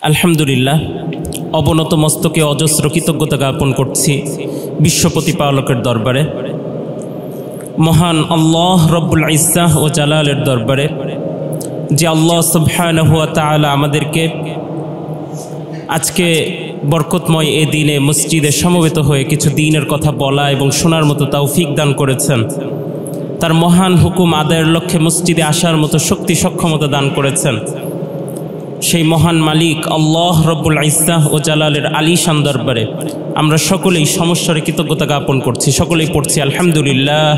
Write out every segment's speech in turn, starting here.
আলহামদুলিল্লাহ, অবনত মস্তকে অজস্র কৃতজ্ঞতা জ্ঞাপন করছি বিশ্ব প্রতিপালকের দরবারে, মহান আল্লাহ রব্বুল ইজ্জাহ ও জালালের দরবারে, যে আল্লাহ সুবহানাহু ওয়া তাআলা আমাদেরকে আজকে বরকতময় এই দিনে মসজিদে সমবেত হয়ে কিছু দিনের কথা বলা এবং শোনার মতো তৌফিক দান করেছেন। তার মহান হুকুম আদায়ের লক্ষ্যে মসজিদে আসার মতো শক্তি সক্ষমতা দান করেছেন। সেই মহান মালিক আল্লাহ রব্বুল ইজ্জাহ ও জালালের আলিশান দরবারে আমরা সকলেই সমস্বরে কৃতজ্ঞতা জ্ঞাপন করছি, সকলেই পড়ছি আলহামদুলিল্লাহ।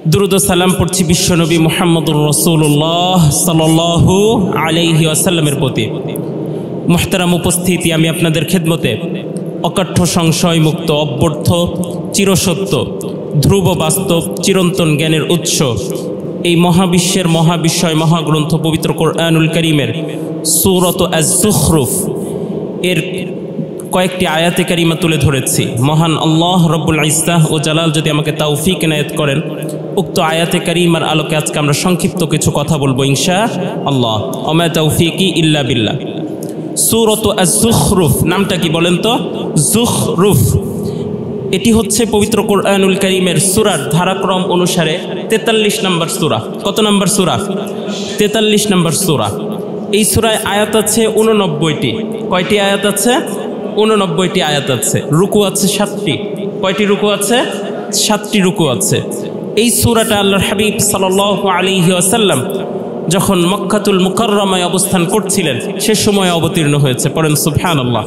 দুরূদ ও সালাম পড়ছি বিশ্বনবী মুহাম্মদুর রাসূলুল্লাহ সাল্লাল্লাহু আলাইহি ওয়াসাল্লামের প্রতি। মুহতারাম উপস্থিতি, আমি আপনাদের খেদমতে অকাঠ্য সংশয় মুক্ত, অব্যর্থ, চিরসত্য, ধ্রুব বাস্তব, চিরন্তন জ্ঞানের উৎস এই মহাবিশ্বের মহাবিশ্বয় মহাগ্রন্থ পবিত্র কোরআনুল কারীমের সূরাত আয-যুখরুফ এর কয়েকটি আয়াতে কারিমা তুলে ধরেছি। মহান আল্লাহ রব্বুল ইজ্জাহ ও জালাল যদি আমাকে তৌফিক এনায়েত করেন, উক্ত আয়াতে কারিমার আলোকে আজকে আমরা সংক্ষিপ্ত কিছু কথা বলবো ইনশাআল্লাহ। ওমা তৌফিকি ইল্লা বিল্লাহ। সূরাত আয-যুখরুফ নামটা কি বলেন তো? যুখরুফ এটি হচ্ছে পবিত্র কোরআনুল কারীমের সূরার ধারাক্রম অনুসারে 43 নম্বর সূরা। কত নম্বর সূরা? 43 নম্বর সূরা। এই সূরায় আয়াত আছে 89টি। কয়টি আয়াত আছে? 89টি আয়াত আছে। রুকু আছে 7টি। কয়টি রুকু আছে? 7টি রুকু আছে। এই সূরাটা আল্লাহর হাবিব সাল্লাল্লাহু আলাইহি ওয়াসাল্লাম যখন মক্কাতুল মুকাররমায় অবস্থান করছিলেন সে সময় অবতীর্ণ হয়েছে। পড়েন সুবহানাল্লাহ।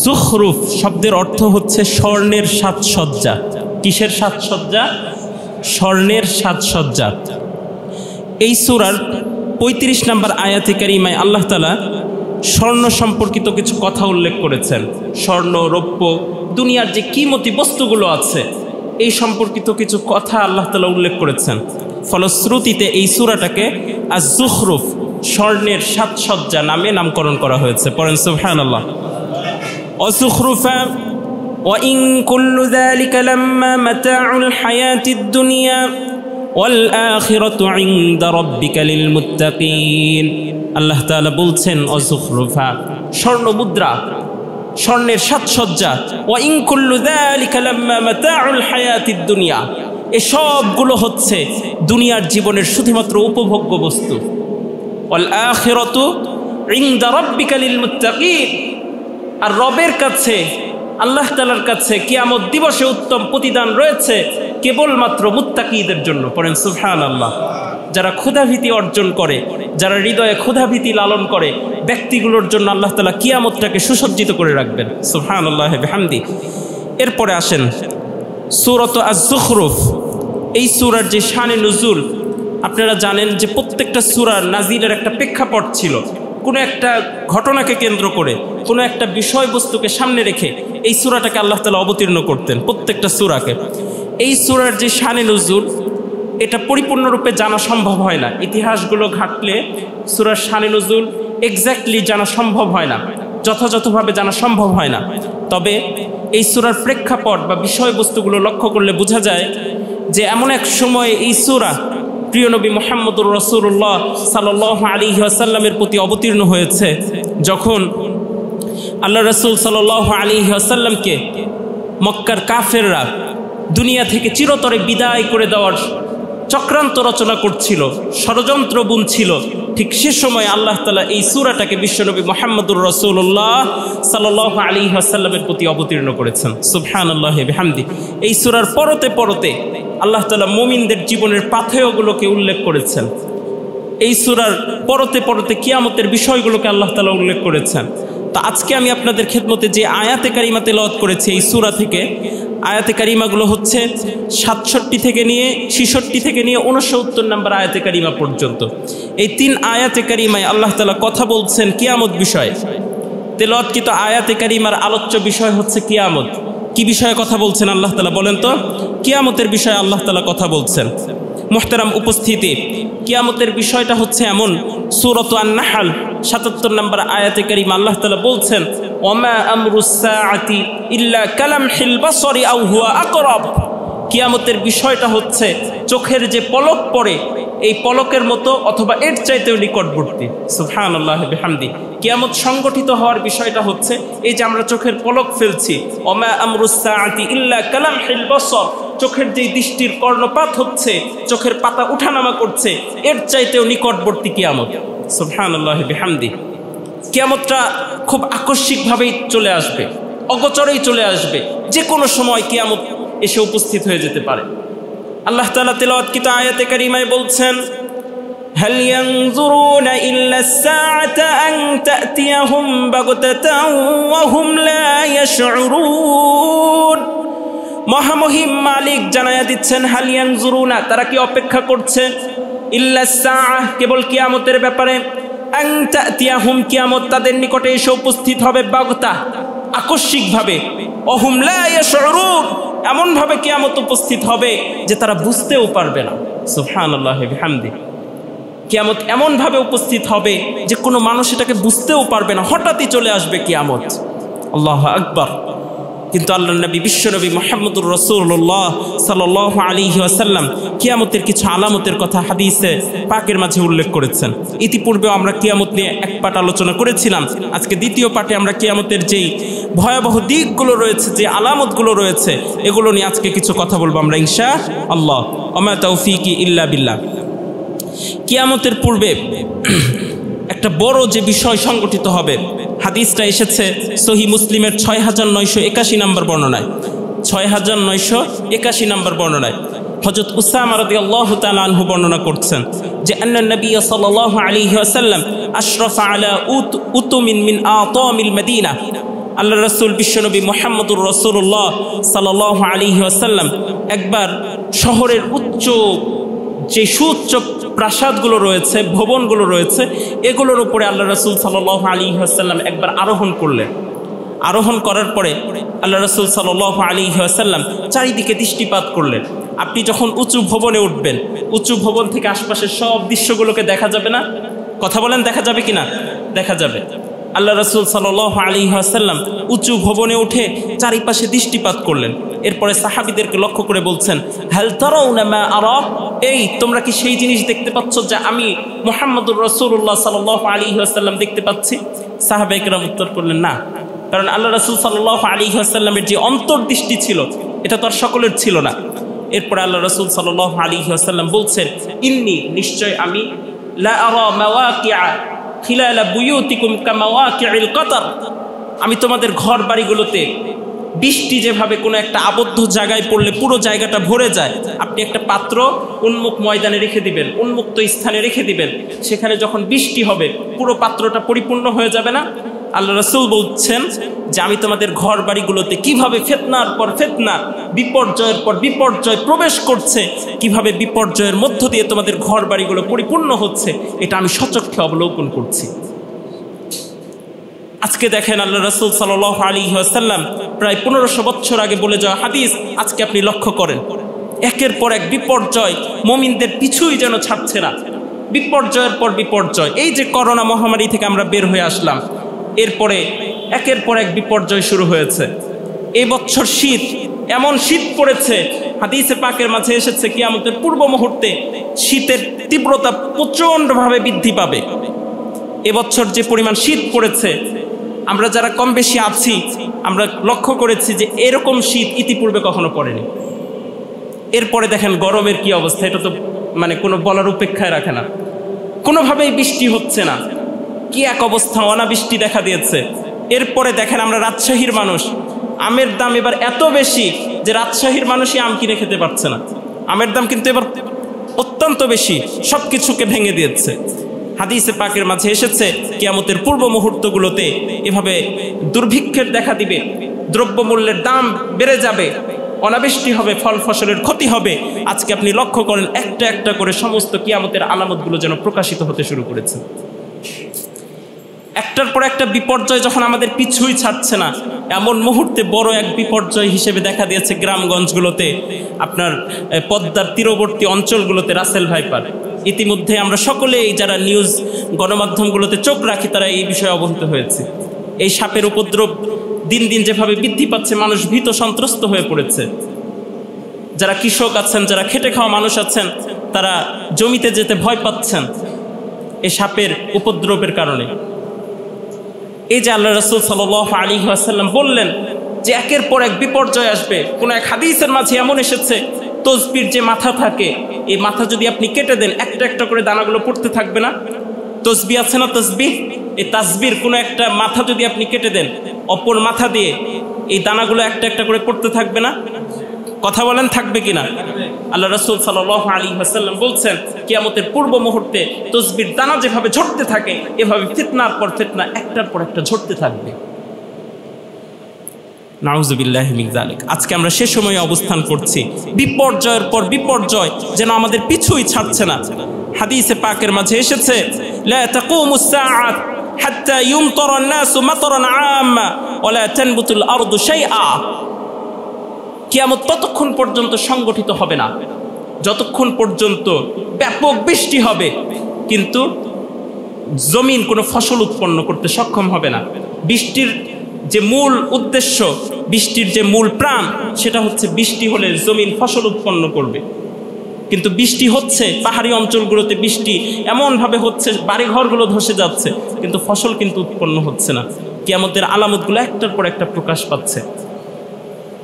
যুখরুফ শব্দের অর্থ হচ্ছে স্বর্ণের সাজসজ্জা। কিসের সাজসজ্জা? স্বর্ণের সাজসজ্জা। এই সূরার 35 নম্বর আয়াতে কারিমায় আল্লাহ তাআলা স্বর্ণ সম্পর্কিত কিছু কথা উল্লেখ করেছেন। স্বর্ণ, রৌপ্য, দুনিয়ার যে কিমতি বস্তুগুলো আছে এই সম্পর্কিত কিছু কথা আল্লাহ তাআলা উল্লেখ করেছেন। ফলশ্রুতিতে এই সূরাটাকে আয-যুখরুফ স্বর্ণের সাজসজ্জা নামে নামকরণ করা হয়েছে। পড়েন সুবহানাল্লাহ। وزخرفا وإن كل ذلك لما متاع الحياة الدنيا والآخرة عند ربك للمتقين। আল্লাহ তাআলা বলছেন অযুখরুফা স্বর্ণ মুদ্রা, স্বর্ণের সাজসজ্জা। وإن كل ذلك لما متاع الحياة الدنيا এসবগুলো হচ্ছে দুনিয়ার জীবনের শুধুমাত্র উপভোগ্য বস্তু। والآخرة عند ربك للمتقين আর রবের কাছে, আল্লাহ তাআলার কাছে কিয়ামত দিবসে উত্তম প্রতিদান রয়েছে কেবলমাত্র মুত্তাকিদের জন্য। পড়েন সুবহানাল্লাহ। যারা ক্ষুধাভীতি অর্জন করে, যারা হৃদয়ে ক্ষুধাভীতি লালন করে, ব্যক্তিগুলোর জন্য আল্লাহ তাআলা কিয়ামতটাকে সুসজ্জিত করে রাখবেন। সুবহানাল্লাহ বিহামদি। এরপরে আসেন সূরাত আয-যুখরুফ। এই সূরার যে শানে নুজুল, আপনারা জানেন যে প্রত্যেকটা সূরার নাজিলের একটা প্রেক্ষাপট ছিল। কোনো একটা ঘটনাকে কেন্দ্র করে, কোনো একটা বিষয়বস্তুকে সামনে রেখে এই সূরাটাকে আল্লাহ তাআলা অবতীর্ণ করতেন, প্রত্যেকটা সূরাকে। এই সূরার যে শানে নুজুল এটা পরিপূর্ণরূপে জানা সম্ভব হয় না। ইতিহাসগুলো ঘাটলে সূরার শানে নুজুল এক্স্যাক্টলি জানা সম্ভব হয় না, যথাযথভাবে জানা সম্ভব হয় না। তবে এই সূরার প্রেক্ষাপট বা বিষয়বস্তুগুলো লক্ষ্য করলে বোঝা যায় যে এমন এক সময় এই সূরা প্রিয় নবী মুহাম্মদুর রাসূলুল্লাহ সাল্লাল্লাহু আলাইহি ওয়াসাল্লামের প্রতি অবতীর্ণ হয়েছে, যখন আল্লাহ রাসূল সাল্লাল্লাহু আলাইহি ওয়াসাল্লামকে মক্কার কাফেররা দুনিয়া থেকে চিরতরে বিদায় করে দেওয়ার চক্রান্ত রচনা করছিল, ষড়যন্ত্র বুনছিল। ঠিক সে সময় আল্লাহ তাআলা এই সূরাটাকে বিশ্বনবী মুহাম্মদুর রাসূলুল্লাহ সাল্লাল্লাহু আলাইহি ওয়াসাল্লামের প্রতি অবতীর্ণ করেছেন। সুবহানাল্লাহি বিহামদি। এই সূরার পরতে পরতে আল্লাহ তাআলা মুমিনদের জীবনের পাথেয়গুলোকে উল্লেখ করেছেন। এই সূরার পরতে পরতে কিয়ামতের বিষয়গুলোকে আল্লাহ তাআলা উল্লেখ করেছেন। তো আজকে আমি আপনাদের খেদমতে যে আয়াতে কারিমা তেলাওয়াত করেছি এই সূরা থেকে, আয়াতে কারিমাগুলো হচ্ছে 67 থেকে নিয়ে 66 থেকে নিয়ে 69 নম্বর আয়াতে কারিমা পর্যন্ত। এই 3 আয়াতে কারিমায় আল্লাহ তাআলা কথা বলছেন কিয়ামত বিষয়ে। তেলাওয়াতকৃত আয়াতে কারিমার আলোচ্য বিষয় হচ্ছে কিয়ামত। কি বিষয়ে কথা বলছেন আল্লাহ তাআলা বলেন তো? কিয়ামতের বিষয়ে আল্লাহ তাআলা কথা বলছেন। মুহতারাম উপস্থিতি, কিয়ামতের বিষয়টা হচ্ছে এমন, সূরাত আন-নাহল 77 নম্বর আয়াতে কারিমা আল্লাহ তাআলা বলছেন ওমা আমরুস সাআতি ইল্লা কালামহিল বাসরি আও হুয়া আকরাব। কিয়ামতের বিষয়টা হচ্ছে চোখের যে পলক পড়ে এই পলকের মতো অথবা এর চাইতেও নিকটবর্তী। সুবহানাল্লাহ বিহামদি। কিয়ামত সংগঠিত হওয়ার বিষয়টা হচ্ছে এই যে আমরা চোখের পলক ফেলছি, ওমা আমরুস সাআতি ইল্লা কালামহিল বসর, চোখের যে দৃষ্টির কর্ণপাত হচ্ছে, চোখের পাতা উঠানামা করছে, এর চাইতেও নিকটবর্তী কিয়ামত। সুবহানাল্লাহ বিহামদি। কিয়ামতটা খুব আকস্মিকভাবেই চলে আসবে, অগোচরেই চলে আসবে, যে কোনো সময় কিয়ামত এসে উপস্থিত হয়ে যেতে পারে। আল্লাহ তাআলা তিলাওয়াতকৃত আয়াতে কারিমায় বলছেন, হাল ইয়ানজুরুনা ইল্লা আস-সাআতা আন তা'তিয়াহুম বাগতাতান ওয়া হুম লা ইয়াশউরুন। মহামহিম মালিক জানায়া দিচ্ছেন, হাল ইয়ানজুরুনা, তারা কি অপেক্ষা করছে, ইল্লা আস-সাআ, কেবল কিয়ামতের ব্যাপারে, আন তা'তিয়াহুম, কিয়ামত তাদের নিকটে এসে উপস্থিত হবে, বাগতা, আকস্মিকভাবে, ওয়া হুম লা ইয়াশউরুন, এমনভাবে কিয়ামত উপস্থিত হবে যে তারা বুঝতেও পারবে না। সুবহানাল্লাহ বিহামদি। কিয়ামত এমনভাবে উপস্থিত হবে যে কোনো মানুষ এটাকে বুঝতেও পারবে না, হঠাৎই চলে আসবে কিয়ামত। আল্লাহু আকবার। কিন্তু আল্লাহর নবী বিশ্বনবী মুহাম্মদুর রাসূলুল্লাহ সাল্লাল্লাহু আলাইহি ওয়াসাল্লাম কিয়ামতের কিছু আলামতের কথা হাদিসে পাকের মাঝে উল্লেখ করেছেন। ইতিপূর্বেও আমরা কিয়ামত নিয়ে এক পাঠ আলোচনা করেছিলাম। আজকে দ্বিতীয় পাঠে আমরা কিয়ামতের যেই ভয়াবহ দিকগুলো রয়েছে, যে আলামতগুলো রয়েছে, এগুলো নিয়ে আজকে কিছু কথা বলবো আমরা ইনশাআল্লাহ। ওমা তাওফীকি ইল্লা বিল্লাহ। কিয়ামতের পূর্বে একটা বড় যে বিষয় সংগঠিত হবে, হাদিসটা এসেছে সহিহ মুসলিমের 6981 নম্বর বর্ণনায়। 6981 নম্বর বর্ণনায় হযরত উসামা রাদিয়াল্লাহু তাআলা আনহু বর্ণনা করছেন যে আন্নান নবী সাল্লাল্লাহু আলাইহি ওয়াসাল্লাম আশরাফা আলা উতুমিন মিন আতামিল মদিনা। আল্লাহ রাসূল বিশ্বনবী মুহাম্মদুর রাসূলুল্লাহ সাল্লাল্লাহু আলাইহি ওয়াসাল্লাম একবার শহরের উচ্চ যে সুউচ্চ প্রাসাদগুলো রয়েছে, ভবনগুলো রয়েছে, এগুলোর উপরে আল্লাহ রাসূল সাল্লাল্লাহু আলাইহি ওয়াসাল্লাম একবার আরোহণ করলেন। আরোহণ করার পরে আল্লাহ রাসূল সাল্লাল্লাহু আলাইহি ওয়াসাল্লাম চারিদিকে দৃষ্টিপাত করলেন। আপনি যখন উঁচু ভবনে উঠবেন, উঁচু ভবন থেকে আশপাশের সব দৃশ্যগুলোকে দেখা যাবে না? কথা বলেন, দেখা যাবে কিনা? দেখা যাবে। আল্লাহ রাসূল সাল্লাল্লাহু আলাইহি ওয়াসাল্লাম উঁচু ভবনে উঠে চারিপাশে দৃষ্টিপাত করলেন। এরপরে সাহাবীদেরকে লক্ষ্য করে বলছেন, হাল তারাউনা মা আরা, এই তোমরা কি সেই জিনিস দেখতে পাচ্ছ যা আমি মুহাম্মদুর রাসূলুল্লাহ সাল্লাল্লাহু আলাইহি ওয়াসাল্লাম দেখতে পাচ্ছি? সাহাবায়ে কেরাম উত্তর করলেন, না। কারণ আল্লাহ রাসূল সাল্লাল্লাহু আলাইহি ওয়াসাল্লামের যে অন্তর্দৃষ্টি ছিল, এটা তো আর সকলের ছিল না। এরপরে আল্লাহ রাসূল সাল্লাল্লাহু আলাইহি ওয়াসাল্লাম বলছেন, ইন্নী, নিশ্চয় আমি, লা আরা মাওয়াকিআ খিলালা বুয়ুতিকুম কামাওয়াকিল কতর, আমি তোমাদের ঘর বাড়িগুলোতে বৃষ্টি যেভাবে কোনো একটা আবদ্ধ জায়গায় পড়লে পুরো জায়গাটা ভরে যায়, আপনি একটা পাত্র উন্মুক্ত ময়দানে রেখে দিবেন, উন্মুক্ত স্থানে রেখে দিবেন, সেখানে যখন বৃষ্টি হবে পুরো পাত্রটা পরিপূর্ণ হয়ে যাবে না? আল্লাহ রাসূল বলছেন যে আমি তোমাদের ঘর বাড়িগুলোতে কিভাবে ফিতনার পর ফিতনা, বিপর্যয়ের পর বিপর্যয় প্রবেশ করছে, কিভাবে বিপর্যয়ের মধ্য দিয়ে তোমাদের ঘর বাড়িগুলো পরিপূর্ণ হচ্ছে, এটা আমি সচক্ষে অবলোকন করছি। আজকে দেখেন আল্লাহ রাসূল সাল্লাল্লাহু আলাইহি ওয়াসাল্লাম প্রায় 1500 বছর আগে বলে যাওয়া হাদিস আজকে আপনি লক্ষ্য করেন। একের পর এক বিপর্যয় মুমিনদের পিছুই যেন ছাড়ছে না, বিপর্যয়ের পর বিপর্যয়। এই যে করোনা মহামারী থেকে আমরা বের হয়ে আসলাম, এরপরে একের পর এক বিপর্যয় শুরু হয়েছে। এই বছর শীত, এমন শীত পড়েছে, হাদিসে পাকের মাঝে এসেছে কিয়ামতের পূর্ব মুহূর্তে শীতের তীব্রতা প্রচণ্ডভাবে বৃদ্ধি পাবে। এবছর যে পরিমাণ শীত পড়েছে, আমরা যারা কম বেশি আছি আমরা লক্ষ্য করেছি যে এরকম শীত ইতিপূর্বে কখনো পড়েনি। এরপরে দেখেন গরমের কি অবস্থা, এটা তো মানে কোনো বলার উপেক্ষায় রাখে না। কোনোভাবেই বৃষ্টি হচ্ছে না, কি এক অবস্থা, অনাবৃষ্টি দেখা দিয়েছে। এরপরে দেখেন আমরা রাজশাহীর মানুষ, আমের দাম এবার এত বেশি যে রাজশাহীর মানুষই আম কিনে খেতে পারছে না। আমের দাম কিন্তু এবার অত্যন্ত বেশি, সব কিছুকে ভেঙে দিয়েছে। হাদিসে পাকের মাঝে এসেছে কিয়ামতের পূর্ব মুহূর্তগুলোতে এভাবে দুর্ভিক্ষের দেখা দিবে, দ্রব্যমূল্যের দাম বেড়ে যাবে, অনাবৃষ্টি হবে, ফল ফসলের ক্ষতি হবে। আজকে আপনি লক্ষ্য করেন একটা একটা করে সমস্ত কিয়ামতের আলামতগুলো যেন প্রকাশিত হতে শুরু করেছে। একটার পর একটা বিপর্যয় যখন আমাদের পিছুই ছাড়ছে না, এমন মুহূর্তে বড় এক বিপর্যয় হিসেবে দেখা দিয়েছে গ্রামগঞ্জগুলোতে, আপনার পদ্মার তীরবর্তী অঞ্চলগুলোতে রাসেল ভাইপার। ইতিমধ্যে আমরা সকলেই যারা নিউজ গণমাধ্যমগুলোতে চোখ রাখি তারা এই বিষয়ে অবহিত হয়েছে। এই সাপের উপদ্রব দিন দিন যেভাবে বৃদ্ধি পাচ্ছে, মানুষ ভীত সন্ত্রস্ত হয়ে পড়েছে। যারা কৃষক আছেন, যারা খেটে খাওয়া মানুষ আছেন, তারা জমিতে যেতে ভয় পাচ্ছেন এই সাপের উপদ্রবের কারণে। এই যে আল্লাহ রাসূল সাল্লাল্লাহু আলাইহি ওয়াসাল্লাম বললেন যে একের পর এক বিপর্যয় আসবে। কোন এক হাদিসের মাঝে এমন এসেছে তসবির যে মাথা থাকে, এই মাথা যদি আপনি কেটে দেন একটা একটা করে দানাগুলো পড়তে থাকবে না? তসবি আছে না তসবি, এই তাসবির কোনো একটা মাথা যদি আপনি কেটে দেন অপর মাথা দিয়ে এই দানাগুলো একটা একটা করে পড়তে থাকবে না? কথা বলেন থাকবে কিনা? আল্লাহ রাসূল সাল্লাল্লাহু আলাইহি ওয়াসাল্লাম বলছেন কিয়ামতের পূর্ব মুহূর্তে তসবির দানা যেভাবে ঝরতে থাকে এভাবে ফিতনার পর ফিতনা একটার পর একটা ঝরতে থাকবে। নাউযুবিল্লাহি মিন যালিক। আজকে আমরা সে সময়ে অবস্থান করছি, বিপর্যয়ের পর বিপর্যয় যেন আমাদের পিছুই ছাড়ছে না। হাদিসে পাকের মাঝে এসেছে লা তাকুমুস সাআত হাত্তা ইউমতারা আন-নাসু মাতারান আম্মা ওয়া লা তানবুতুল আরদু শাইআ। কিয়ামত ততক্ষণ পর্যন্ত সংগঠিত হবে না যতক্ষণ পর্যন্ত ব্যাপক বৃষ্টি হবে কিন্তু জমিন কোনো ফসল উৎপন্ন করতে সক্ষম হবে না। বৃষ্টির যে মূল উদ্দেশ্য, বৃষ্টির যে মূল প্রাণ, সেটা হচ্ছে বৃষ্টি হলে জমিন ফসল উৎপন্ন করবে। কিন্তু বৃষ্টি হচ্ছে, পাহাড়ি অঞ্চলগুলোতে বৃষ্টি এমনভাবে হচ্ছে বাড়িঘরগুলো ধসে যাচ্ছে, কিন্তু ফসল কিন্তু উৎপন্ন হচ্ছে না। কিয়ামতের আলামতগুলো একটার পর একটা প্রকাশ পাচ্ছে।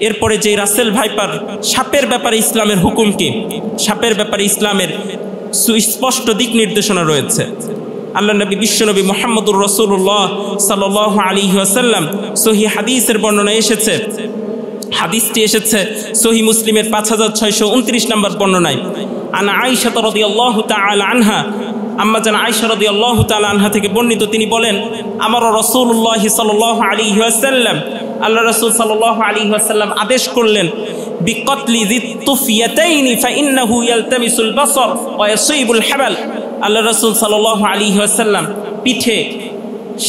এরপরে যে রাসেল ভাইপার সাপের ব্যাপারে ইসলামের হুকুম কি, সাপের ব্যাপারে ইসলামের সুস্পষ্ট দিক নির্দেশনা রয়েছে। আল্লাহ নবী বিশ্বনবী মুহাম্মদুর রাসূলুল্লাহ সাল্লাল্লাহু আলাইহি ওয়াসাল্লাম সহিহ হাদিসের বর্ণনা এসেছে, হাদিসটি এসেছে সহিহ মুসলিমের 5629 নম্বর বর্ণনায়। আনা আয়েশা রাদিয়াল্লাহু তাআলা আনহা, আম্মা জান আয়েশা রাদিয়াল্লাহু তাআলা আনহা থেকে বর্ণিত, তিনি বলেন আমার রাসূলুল্লাহ সাল্লাল্লাহু আলাইহি ওয়াসাল্লাম, আল্লাহ রাসূল সাল্লাল্লাহু আলাইহি ওয়াসাল্লাম আদেশ করলেন বিকতলি যিত তুফিয়াতাইনি ফাইন্নাহু ইয়ালতামিসুল বাসর ওয়া ইয়াসিবুল হাবাল। আল্লাহ রাসূল সাল্লাল্লাহু আলাইহি ওয়াসাল্লাম পিঠে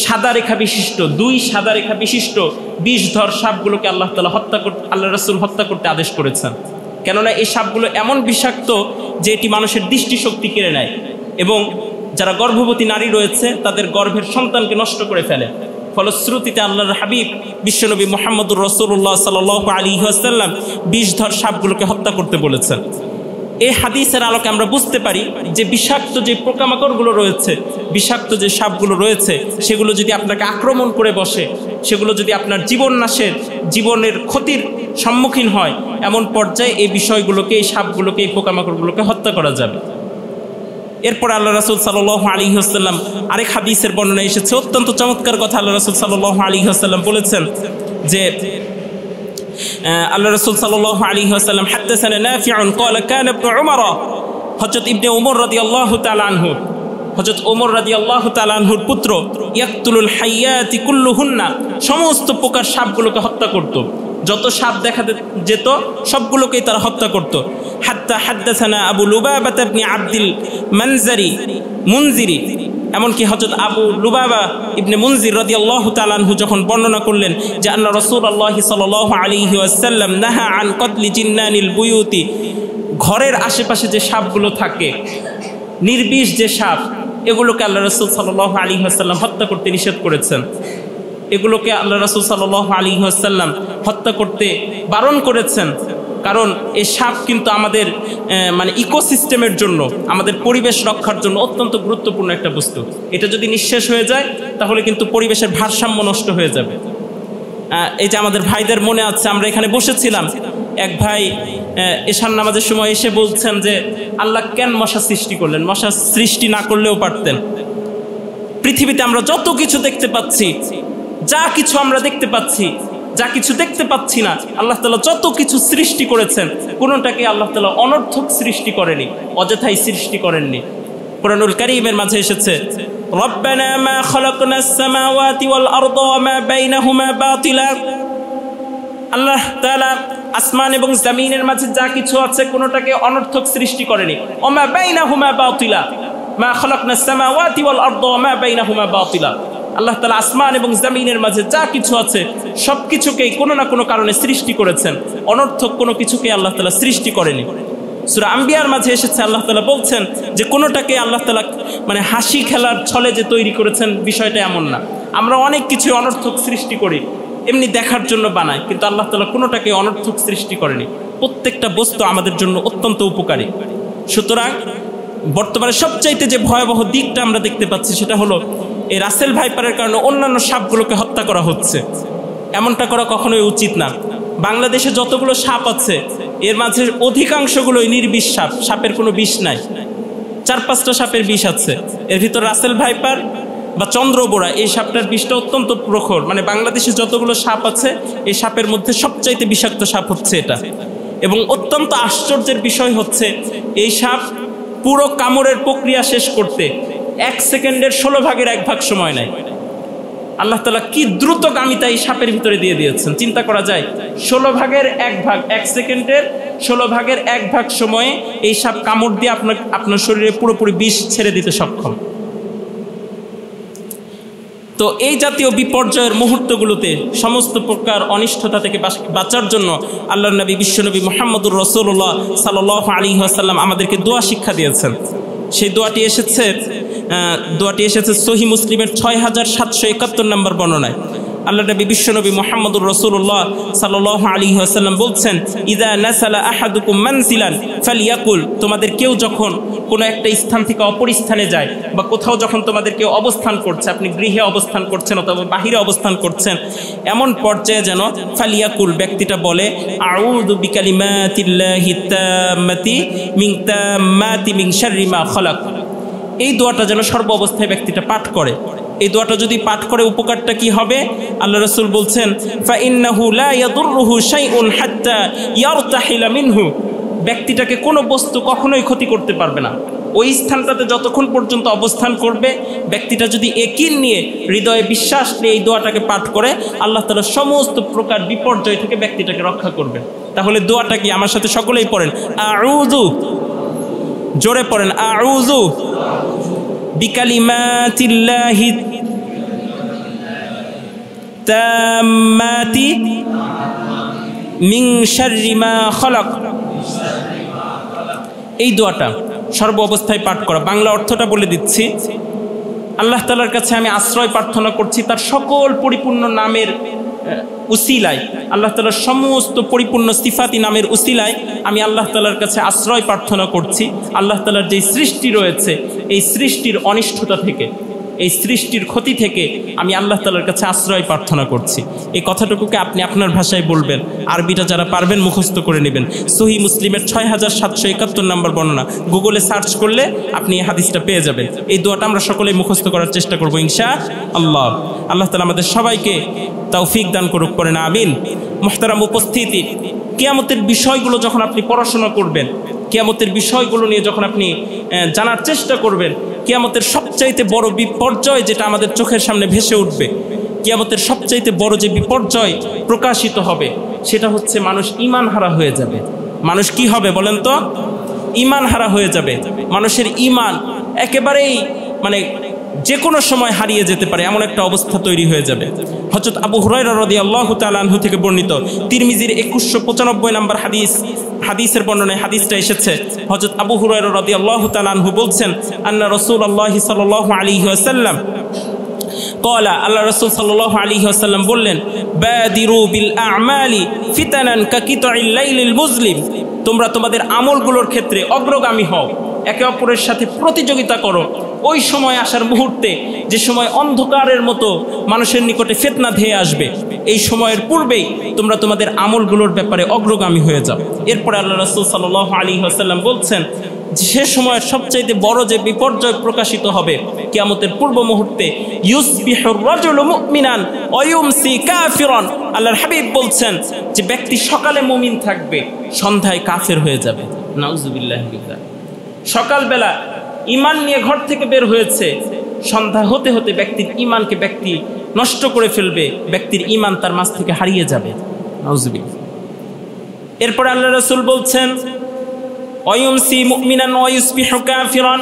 সাদা রেখা বিশিষ্ট, দুই সাদা রেখা বিশিষ্ট বিষধর সাপগুলোকে আল্লাহ রাসূল হত্যা করতে আদেশ করেছেন। কেননা এই সাপগুলো এমন বিষাক্ত যে এটি মানুষের দৃষ্টিশক্তি কেড়ে নেয় এবং যারা গর্ভবতী নারী রয়েছে তাদের গর্ভের সন্তানকে নষ্ট করে ফেলে। ফলশ্রুতিতে আল্লাহর হাবিব বিশ্বনবী মুহাম্মদুর রাসূলুল্লাহ সাল্লাল্লাহু আলাইহি ওয়াসাল্লাম বিষধর সাপগুলোকে হত্যা করতে বলেছেন। এই হাদিসের আলোকে আমরা বুঝতে পারি যে বিষাক্ত যে পোকামাকড়গুলো রয়েছে, বিষাক্ত যে সাপগুলো রয়েছে, সেগুলো যদি আপনাকে আক্রমণ করে বসে, সেগুলো যদি আপনার জীবন নাশের, জীবনের ক্ষতির সম্মুখীন হয়, এমন পর্যায়ে এই বিষয়গুলোকে, এই সাপগুলোকে, এই পোকামাকড়গুলোকে হত্যা করা যাবে। এরপর আল্লাহ রাসূল সাল্লাল্লাহু আলাইহি ওয়াসাল্লাম আরেক হাদিসের বর্ণনা এসেছে, অত্যন্ত চমৎকার কথা। আল্লাহ রাসূল সাল্লাল্লাহু আলাইহি ওয়াসাল্লাম বলেছেন যে আল্লাহ রাসূল সাল্লাল্লাহু আলাইহি ওয়াসাল্লাম হাদাসানা নাফিউন ক্বালা কানা ইবনু উমর, হযরত ইবনে উমর রাদিয়াল্লাহু তাআলা আনহু, হযরত ওমর রাদিয়াল্লাহু তাআলা আনহুর পুত্র ইয়াকতুলুল হাইয়াতি কুল্লুহুন্না, সমস্ত প্রকার সাপগুলোকে হত্যা করত। যত সাপ দেখা যেত সবগুলোকেই তারা হত্যা করত। হাত্তা হাদাসানা আবু লুবাবা ইবনে আব্দুল মুনজিরি, এমনকি হযরত আবু লুবাবা ইবনে মুনজির রাদিয়াল্লাহু তাআলা আনহু যখন বর্ণনা করলেন যে আল্লাহ রাসূলুল্লাহ সাল্লাল্লাহু আলাইহি ওয়াসাল্লাম নাহা আন কতলি জিন্নানিল বুয়ুতি, ঘরের আশেপাশে যে সাপগুলো থাকে, নির্বিষ যে সাপ, এগুলোকে আল্লাহ রাসূল সাল্লাল্লাহু আলাইহি ওয়াসাল্লাম হত্যা করতে নিষেধ করেছেন। এগুলোকে আল্লাহ রাসূল সাল্লাল্লাহু আলাইহি ওয়াসাল্লাম হত্যা করতে বারণ করেছেন। কারণ এই সাপ কিন্তু আমাদের ইকোসিস্টেমের জন্য, আমাদের পরিবেশ রক্ষার জন্য অত্যন্ত গুরুত্বপূর্ণ একটা বস্তু। এটা যদি নিঃশেষ হয়ে যায় তাহলে কিন্তু পরিবেশের ভারসাম্য নষ্ট হয়ে যাবে। এই যে আমাদের ভাইদের মনে আছে, আমরা এখানে বসেছিলাম, এক ভাই এশার নামাজের সময় এসে বলছেন যে আল্লাহ কেন মশা সৃষ্টি করলেন, মশা সৃষ্টি না করলেও পারতেন। পৃথিবীতে আমরা যত কিছু দেখতে পাচ্ছি, যা কিছু আমরা দেখতে পাচ্ছি, যা কিছু দেখতে পাচ্ছি না, আল্লাহ তাআলা যত কিছু সৃষ্টি করেছেন কোনোটাকে আল্লাহ তাআলা অনর্থক সৃষ্টি করেনি, অযথাই সৃষ্টি করেননি। কুরআনুল কারীমের মাঝে এসেছে রব্বানা মা খালাকনাস সামাওয়াতি ওয়াল আরদা ওয়া মা বাইনাহুমা বাতিলা, আল্লাহ তাআলা আসমান এবং জমিনের মাঝে যা কিছু আছে কোনোটাকে অনর্থক সৃষ্টি করেনি। ওয়া মা বাইনাহুমা বাতিলা, মা খালাকনাস সামাওয়াতি ওয়াল আরদা ওয়া মা বাইনাহুমা বাতিলা, আল্লাহ তাআলা আসমান এবং জমিনের মাঝে যা কিছু আছে সব কিছুকেই কোনো না কোনো কারণে সৃষ্টি করেছেন, অনর্থক কোনো কিছুকে আল্লাহ তাআলা সৃষ্টি করেনি। সূরা আম্বিয়ার মাঝে এসেছে আল্লাহ তাআলা বলছেন যে কোনোটাকে আল্লাহ তাআলা হাসি খেলার ছলে যে তৈরি করেছেন বিষয়টা এমন না। আমরা অনেক কিছু অনর্থক সৃষ্টি করি, এমনি দেখার জন্য বানাই, কিন্তু আল্লাহ তাআলা কোনোটাকে অনর্থক সৃষ্টি করেনি। প্রত্যেকটা বস্তু আমাদের জন্য অত্যন্ত উপকারী। সুতরাং বর্তমানে সবচাইতে যে ভয়াবহ দিকটা আমরা দেখতে পাচ্ছি সেটা হলো এই রাসেল ভাইপারের কারণে অন্যান্য সাপগুলোকে হত্যা করা হচ্ছে। এমনটা করা কখনোই উচিত না। বাংলাদেশে যতগুলো সাপ আছে এর মাঝে অধিকাংশগুলোই নির্বিষ সাপ, সাপের কোনো বিষ নাই। 4-5টা সাপের বিষ আছে, এর ভিতর রাসেল ভাইপার বা চন্দ্রবোড়া এই সাপটার বিষটা অত্যন্ত প্রখর। মানে বাংলাদেশে যতগুলো সাপ আছে এই সাপের মধ্যে সবচাইতে বিষাক্ত সাপ হচ্ছে এটা। এবং অত্যন্ত আশ্চর্যের বিষয় হচ্ছে এই সাপ পুরো কামড়ের প্রক্রিয়া শেষ করতে 1 সেকেন্ডের 16 ভাগের 1 ভাগ সময় নেয়। আল্লাহ তাআলা কি দ্রুতগামিতা এই সাপের ভিতরে দিয়ে দিয়েছেন, চিন্তা করা যায়। 16 ভাগের 1 ভাগ, 1 সেকেন্ডের 16 ভাগের 1 ভাগ সময়ে এই সাপ কামড় দিয়ে আপনার শরীরে পুরোপুরি বিষ ছেড়ে দিতে সক্ষম। তো এই জাতীয় বিপর্যয়ের মুহূর্তগুলোতে সমস্ত প্রকার অনিষ্টতা থেকে বাঁচার জন্য আল্লাহর নবী বিশ্বনবী মুহাম্মদুর রাসূলুল্লাহ সাল্লাল্লাহু আলাইহি ওয়াসাল্লাম আমাদেরকে দোয়া শিক্ষা দিয়েছেন। সেই দোয়াটি এসেছে সহিহ মুসলিমের 6771 নম্বর বর্ণনায়। আল্লাহ নবী বিশ্বনবী মুহাম্মদুর রাসূলুল্লাহ সাল্লাল্লাহু আলাইহি ওয়াসাল্লাম বলছেন, ইযা নাসালা আহাদুকুম মানসিলান ফালিয়াকুল, তোমাদের কেউ যখন কোনো একটা স্থান থেকে অপর স্থানে যায় বা কোথাও যখন তোমাদের কেউ অবস্থান করছে, আপনি গৃহে অবস্থান করছেন অথবা বাহিরে অবস্থান করছেন, এমন পর্যায়ে যেন ফালিয়াকুল ব্যক্তিটা বলে, আউযু বিকালিমাতিল্লাহি তাম্মাতি মিন শাররি মা খালাক। এই দোয়াটা যেন সর্ব অবস্থায় ব্যক্তিটা পাঠ করে। এই দোয়াটা যদি পাঠ করে উপকারটা কি হবে? আল্লাহ রাসূল বলছেন, ফাইন্নাহু লা ইয়াদুররুহু শাইউন হাত্তা ইয়ারতাহিলা মিনহু, ব্যক্তিটাকে কোনো বস্তু কখনোই ক্ষতি করতে পারবে না। ওই স্থানটাতে যতক্ষণ পর্যন্ত অবস্থান করবে, ব্যক্তিটা যদি একিন নিয়ে হৃদয়ে বিশ্বাস নিয়ে এই দোয়াটাকে পাঠ করে, আল্লাহ তাআলা সমস্ত প্রকার বিপর্যয় থেকে ব্যক্তিটাকে রক্ষা করবে। তাহলে দোয়াটা কি? আমার সাথে সকলেই পড়েন, আউযু, জোরে পড়েন, আউযু বিকালিমাতিল্লাহি তাম্মাতি মিন শাররি মা খালাক। এই দোয়াটা সর্ব অবস্থায় পাঠ করা। বাংলা অর্থটা বলে দিচ্ছি, আল্লাহ তাআলার কাছে আমি আশ্রয় প্রার্থনা করছি তার সকল পরিপূর্ণ নামের উসিলায়, আল্লাহ তাআলার সমস্ত পরিপূর্ণ সিফাতি নামের উসিলায় আমি আল্লাহ তাআলার কাছে আশ্রয় প্রার্থনা করছি আল্লাহ তাআলার যে সৃষ্টি রয়েছে এই সৃষ্টির অনিষ্টতা থেকে, এই সৃষ্টির ক্ষতি থেকে আমি আল্লাহ তাআলার কাছে আশ্রয় প্রার্থনা করছি। এই কথাটুকুকে আপনি আপনার ভাষায় বলবেন, আরবিটা যারা পারবেন মুখস্থ করে নেবেন। সহিহ মুসলিমের 6771 নম্বর বর্ণনা, গুগলে সার্চ করলে আপনি এই হাদিসটা পেয়ে যাবেন। এই দোয়াটা আমরা সকলেই মুখস্থ করার চেষ্টা করবো ইনশাআল্লাহ। আল্লাহ তাআলা আমাদের সবাইকে তৌফিক দান করুক, পড়েন আমিন। মুহতারাম উপস্থিতি, কিয়ামতের বিষয়গুলো যখন আপনি পড়াশোনা করবেন, কিয়ামতের বিষয়গুলো নিয়ে যখন আপনি জানার চেষ্টা করবেন, কিয়ামতের সবচাইতে বড় বিপর্যয় যেটা আমাদের চোখের সামনে ভেসে উঠবে, কিয়ামতের সবচাইতে বড় যে বিপর্যয় প্রকাশিত হবে সেটা হচ্ছে মানুষ ঈমান হারা হয়ে যাবে। মানুষ কি হবে বলেন তো? ঈমান হারা হয়ে যাবে। মানুষের ঈমান একেবারেই মানে যে কোনো সময় হারিয়ে যেতে পারে এমন একটা অবস্থা তৈরি হয়ে যাবে। হযরত আবু হুরায়রা রাদিয়াল্লাহু তাআলা আনহু থেকে বর্ণিত তিরমিজির 2195 নম্বর হাদিসের বর্ণনায় হাদিসটা এসেছে। হযরত আবু হুরায়রা রাদিয়াল্লাহু তাআলা আনহু বলছেন, আন্না রাসূলুল্লাহ সাল্লাল্লাহু আলাইহি ওয়াসাল্লাম ক্বালা, আল্লাহ রাসূল সাল্লাল্লাহু আলাইহি ওয়াসাল্লাম বললেন, বাদিরু বিল আ'মালি ফিতানান কাকিতাইল লাইলিল মুজলিম, তোমরা তোমাদের আমলগুলোর ক্ষেত্রে অগ্রগামী হও, একে অপরের সাথে প্রতিযোগিতা করো। ওই সময় আসার মুহূর্তে যে সময় অন্ধকারের মতো মানুষের নিকটে ফিতনা ধেয়ে আসবে, এই সময়ের পূর্বেই তোমরা তোমাদের আমলগুলোর ব্যাপারে অগ্রগামী হয়ে যাও। এরপরে আল্লাহ রাসূল সাল্লাল্লাহু আলাইহি ওয়াসাল্লাম বলছেন যে সে সময়ের সবচাইতে বড় যে বিপর্যয় প্রকাশিত হবে কিয়ামতের পূর্ব মুহূর্তে, ইউসবিহুর রাজুলু মুমিনান ওয়া ইউমসি কাফিরান, আল্লাহর হাবিব বলছেন যে ব্যক্তি সকালে মুমিন থাকবে, সন্ধ্যায় কাফের হয়ে যাবে। নাউযুবিল্লাহি বিল্লাহ। সকালবেলা ঈমান নিয়ে ঘর থেকে বের হয়েছে, সন্ধ্যা হতে হতে ব্যক্তির ঈমানকে ব্যক্তি নষ্ট করে ফেলবে, ব্যক্তির ঈমান তার মাঝ থেকে হারিয়ে যাবে। নাউযুবিল্লাহ। এরপর আল্লাহ রাসূল বলছেন, ওয়ায়ুমসি মুমিনান ওয়া ইউসবিহু কাফিরান,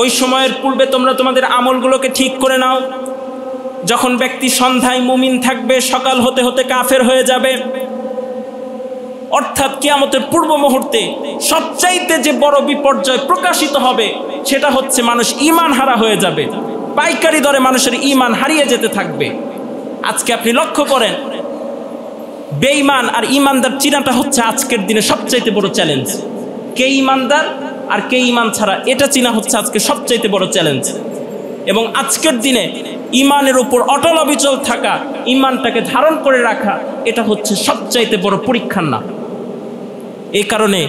ওই সময়ের পূর্বে তোমরা তোমাদের আমলগুলোকে ঠিক করে নাও। যখন ব্যক্তি সন্ধ্যায় মুমিন থাকবে, সকাল হতে হতে কাফের হয়ে যাবে। অর্থাৎ কিয়ামতের পূর্ব মুহূর্তে সবচাইতে যে বড় বিপর্যয় প্রকাশিত হবে সেটা হচ্ছে মানুষ ঈমান হারা হয়ে যাবে, পাইকারি দরে মানুষের ঈমান হারিয়ে যেতে থাকবে। আজকে আপনি লক্ষ্য করেন, বেঈমান আর ঈমানদার চিনাটা হচ্ছে আজকের দিনে সবচাইতে বড় চ্যালেঞ্জ। কে ইমানদার আর কে ইমান ছাড়া, এটা চিনা হচ্ছে আজকে সবচাইতে বড় চ্যালেঞ্জ। এবং আজকের দিনে ইমানের উপর অটল অবিচল থাকা, ইমানটাকে ধারণ করে রাখা, এটা হচ্ছে সবচাইতে বড় পরীক্ষার নাম। এই কারণে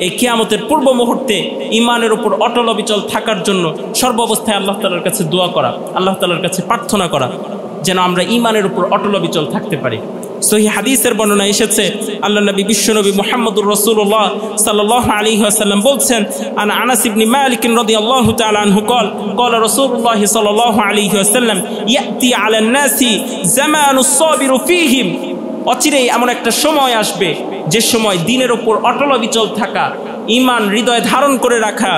এই কিয়ামতের পূর্ব মুহূর্তে ইমানের উপর অটল অবিচল থাকার জন্য সর্বাবস্থায় আল্লাহ তাআলার কাছে দোয়া করা, আল্লাহ তাআলার কাছে প্রার্থনা করা যেন আমরা ইমানের উপর অটল অবিচল থাকতে পারি। সহিহ হাদিসের বর্ণনা এসেছে, আল্লাহ নবী বিশ্বনবী মুহাম্মদুর রাসূলুল্লাহ সাল্লাল্লাহু আলাইহি ওয়াসাল্লাম বলছেন, আন আনাস ইবনে মালিক রাদিয়াল্লাহু তাআলা আনহু قال রাসূলুল্লাহ সাল্লাল্লাহু আলাইহি ওয়াসাল্লাম ইয়াতি আলান নাসি জামানুস সাবিরু ফীহিম, অচিরেই এমন একটা সময় আসবে যে সময় দিনের উপর অটল অবিচল থাকা, ইমান হৃদয়ে ধারণ করে রাখা,